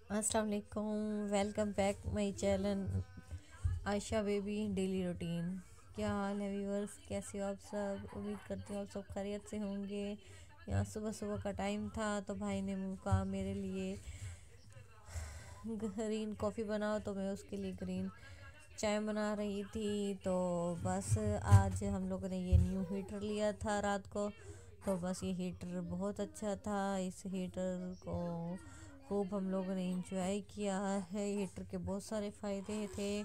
अस्सलाम वालेकुम। Welcome back my channel Ayesha baby daily routine. क्या हाल है व्यूअर्स, कैसे हो आप सब? उम्मीद करती हूँ आप सब खैरियत से होंगे। यहाँ सुबह सुबह का टाइम था तो भाई ने कहा मेरे लिए ग्रीन कॉफ़ी बनाओ, तो मैं उसके लिए ग्रीन चाय बना रही थी। तो बस आज हम लोगों ने ये न्यू हीटर लिया था रात को। तो बस ये हीटर बहुत अच्छा था। इस हीटर को खूब हम लोगों ने इंजॉय किया है। हीटर के बहुत सारे फ़ायदे थे।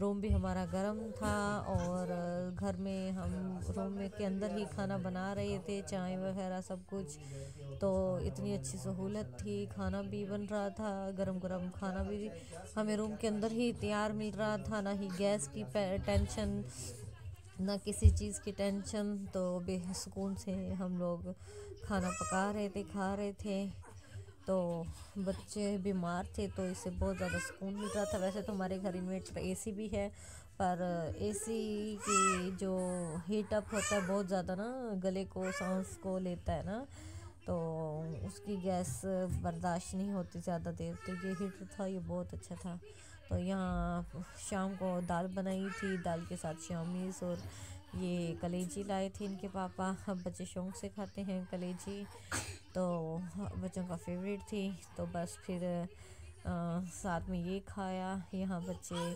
रूम भी हमारा गर्म था और घर में हम रूम में के अंदर ही खाना बना रहे थे, चाय वगैरह सब कुछ। तो इतनी अच्छी सहूलत थी, खाना भी बन रहा था, गरम गरम खाना भी हमें रूम के अंदर ही तैयार मिल रहा था। ना ही गैस की टेंशन, ना किसी चीज़ की टेंशन। तो बेसुकून से हम लोग खाना पका रहे थे, खा रहे थे। तो बच्चे बीमार थे तो इससे बहुत ज़्यादा सुकून मिल रहा था। वैसे तो हमारे घर इन्वर्टर एसी भी है, पर एसी की जो हीट अप होता है बहुत ज़्यादा ना, गले को सांस को लेता है ना, तो उसकी गैस बर्दाश्त नहीं होती ज़्यादा देर। तो ये हीटर था, ये बहुत अच्छा था। तो यहाँ शाम को दाल बनाई थी, दाल के साथ शामीस और ये कलेजी लाए थे इनके पापा। अब बच्चे शौक से खाते हैं कलेजी, तो बच्चों का फेवरेट थी। तो बस फिर साथ में ये खाया। यहाँ बच्चे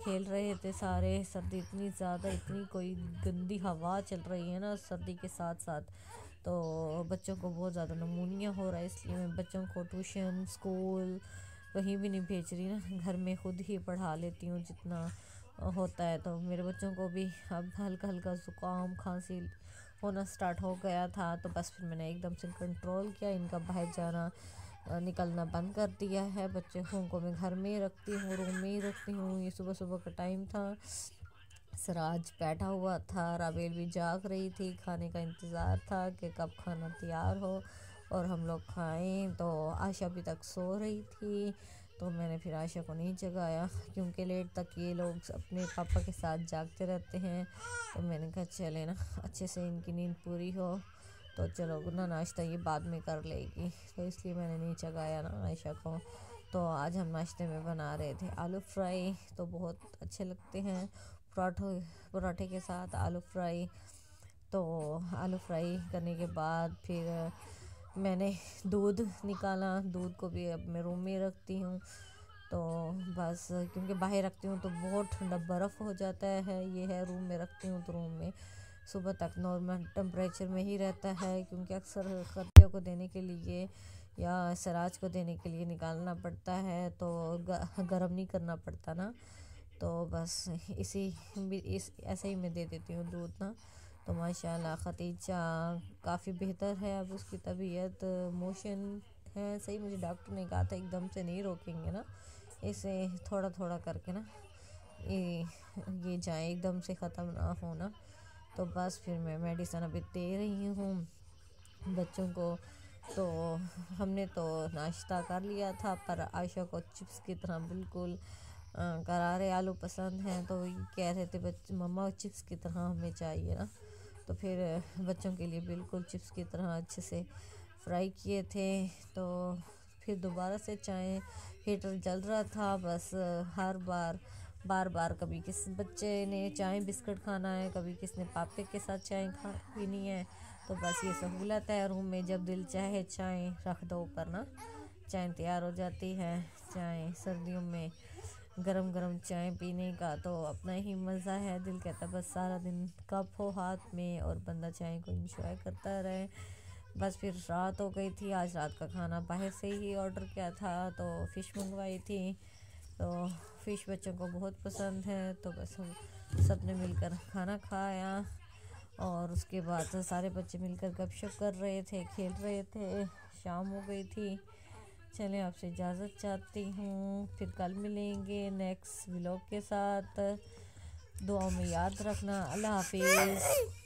खेल रहे थे सारे। सर्दी इतनी ज़्यादा, इतनी कोई गंदी हवा चल रही है ना सर्दी के साथ साथ, तो बच्चों को बहुत ज़्यादा नमूनिया हो रहा है। इसलिए मैं बच्चों को ट्यूशन स्कूल कहीं भी नहीं भेज रही ना, घर में खुद ही पढ़ा लेती हूँ जितना होता है। तो मेरे बच्चों को भी अब हल्का हल्का ज़ुकाम खांसी होना स्टार्ट हो गया था। तो बस फिर मैंने एकदम से कंट्रोल किया, इनका बाहर जाना निकलना बंद कर दिया है। बच्चों को मैं घर में ही रखती हूँ, रूम में ही रखती हूँ। ये सुबह सुबह का टाइम था, सराज बैठा हुआ था, राबेल भी जाग रही थी, खाने का इंतज़ार था कि कब खाना तैयार हो और हम लोग खाएं। तो आशा अभी तक सो रही थी, तो मैंने फिर आशा को नहीं जगाया क्योंकि लेट तक ये लोग अपने पापा के साथ जागते रहते हैं। तो मैंने कहा चले ना, अच्छे से इनकी नींद पूरी हो, तो चलो ना नाश्ता ये बाद में कर लेगी, तो इसलिए मैंने नहीं जगाया ना आयशा को। तो आज हम नाश्ते में बना रहे थे आलू फ्राई, तो बहुत अच्छे लगते हैं पराठों पराठे के साथ आलू फ्राई। तो आलू फ्राई करने के बाद फिर मैंने दूध निकाला। दूध को भी अब मैं रूम में रखती हूँ। तो बस क्योंकि बाहर रखती हूँ तो बहुत ठंडा बर्फ़ हो जाता है। ये है रूम में रखती हूँ तो रूम में सुबह तक नॉर्मल टेम्परेचर में ही रहता है, क्योंकि अक्सर खर्तियों को देने के लिए या सराज को देने के लिए निकालना पड़ता है, तो गर्म नहीं करना पड़ता ना। तो बस इस ऐसे ही मैं दे देती हूँ दूध ना। तो माशाल्लाह खतीजा काफ़ी बेहतर है, अब उसकी तबीयत मोशन है सही। मुझे डॉक्टर ने कहा था एकदम से नहीं रोकेंगे ना, इसे थोड़ा थोड़ा करके ना ये जाए, एकदम से ख़त्म ना हो ना। तो बस फिर मैं मेडिसिन अभी दे रही हूँ बच्चों को। तो हमने तो नाश्ता कर लिया था, पर आयशा को चिप्स की तरह बिल्कुल करारे आलू पसंद हैं। तो ये कह रहे थे बच्चे मम्मा चिप्स की तरह हमें चाहिए ना, तो फिर बच्चों के लिए बिल्कुल चिप्स की तरह अच्छे से फ्राई किए थे। तो फिर दोबारा से चाय हीटर जल रहा था। बस हर बार बार कभी किस बच्चे ने चाय बिस्किट खाना है, कभी किसने पापे के साथ चाय खा पीनी है। तो बस ये सहूलत है रूम में, जब दिल चाहे चाय रख दो ऊपर ना, चाय तैयार हो जाती है। चाय सर्दियों में गरम गरम चाय पीने का तो अपना ही मज़ा है। दिल कहता बस सारा दिन कप हो हाथ में और बंदा चाय को एंजॉय करता रहे। बस फिर रात हो गई थी। आज रात का खाना बाहर से ही ऑर्डर किया था, तो फ़िश मंगवाई थी। तो फ़िश बच्चों को बहुत पसंद है, तो बस हम सब ने मिलकर खाना खाया। और उसके बाद सारे बच्चे मिलकर गपशप कर रहे थे, खेल रहे थे। शाम हो गई थी। चलें, आपसे इजाज़त चाहती हूँ, फिर कल मिलेंगे नेक्स्ट व्लॉग के साथ। दुआओं में याद रखना। अल्लाह हाफिज़।